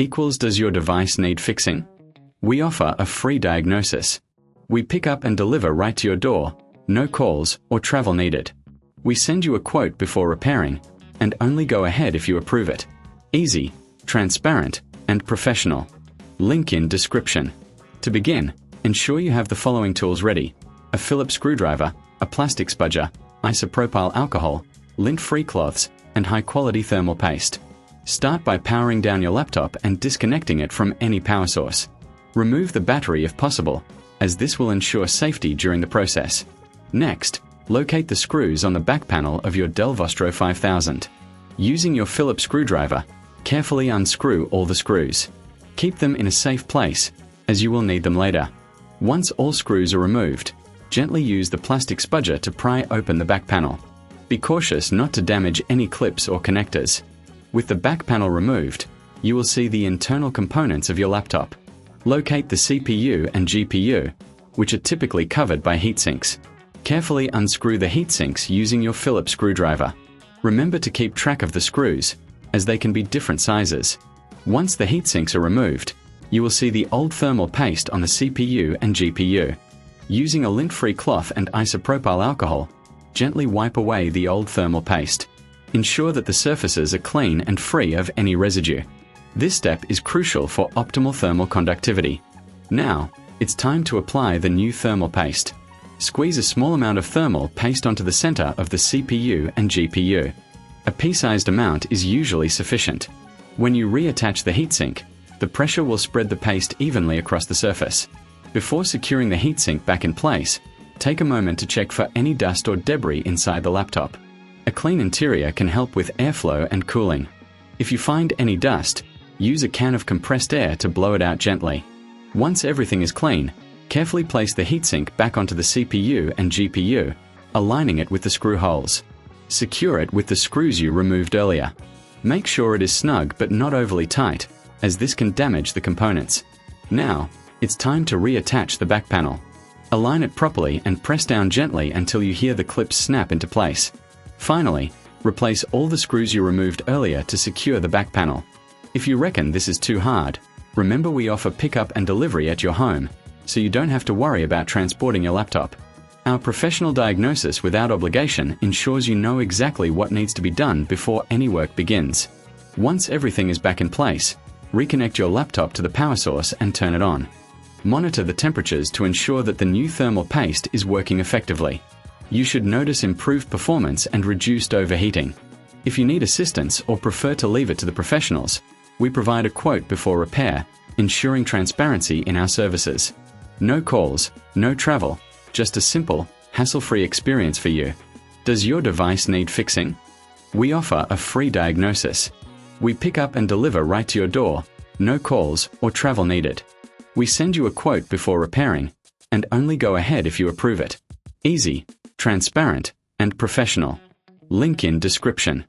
equals does your device need fixing? We offer a free diagnosis. We pick up and deliver right to your door, no calls or travel needed. We send you a quote before repairing, and only go ahead if you approve it. Easy, transparent, and professional. Link in description. To begin, ensure you have the following tools ready: a Phillips screwdriver, a plastic spudger, isopropyl alcohol, lint-free cloths, and high-quality thermal paste. Start by powering down your laptop and disconnecting it from any power source. Remove the battery if possible, as this will ensure safety during the process. Next, locate the screws on the back panel of your DELL Vostro 5000. Using your Phillips screwdriver, carefully unscrew all the screws. Keep them in a safe place, as you will need them later. Once all screws are removed, gently use the plastic spudger to pry open the back panel. Be cautious not to damage any clips or connectors. With the back panel removed, you will see the internal components of your laptop. Locate the CPU and GPU, which are typically covered by heatsinks. Carefully unscrew the heatsinks using your Phillips screwdriver. Remember to keep track of the screws, as they can be different sizes. Once the heatsinks are removed, you will see the old thermal paste on the CPU and GPU. Using a lint-free cloth and isopropyl alcohol, gently wipe away the old thermal paste. Ensure that the surfaces are clean and free of any residue. This step is crucial for optimal thermal conductivity. Now, it's time to apply the new thermal paste. Squeeze a small amount of thermal paste onto the center of the CPU and GPU. A pea-sized amount is usually sufficient. When you reattach the heatsink, the pressure will spread the paste evenly across the surface. Before securing the heatsink back in place, take a moment to check for any dust or debris inside the laptop. A clean interior can help with airflow and cooling. If you find any dust, use a can of compressed air to blow it out gently. Once everything is clean, carefully place the heatsink back onto the CPU and GPU, aligning it with the screw holes. Secure it with the screws you removed earlier. Make sure it is snug but not overly tight, as this can damage the components. Now, it's time to reattach the back panel. Align it properly and press down gently until you hear the clips snap into place. Finally, replace all the screws you removed earlier to secure the back panel. If you reckon this is too hard, remember we offer pickup and delivery at your home, so you don't have to worry about transporting your laptop. Our professional diagnosis without obligation ensures you know exactly what needs to be done before any work begins. Once everything is back in place, reconnect your laptop to the power source and turn it on. Monitor the temperatures to ensure that the new thermal paste is working effectively. You should notice improved performance and reduced overheating. If you need assistance or prefer to leave it to the professionals, we provide a quote before repair, ensuring transparency in our services. No calls, no travel, just a simple, hassle-free experience for you. Does your device need fixing? We offer a free diagnosis. We pick up and deliver right to your door, no calls or travel needed. We send you a quote before repairing, and only go ahead if you approve it. Easy, transparent, and professional. Link in description.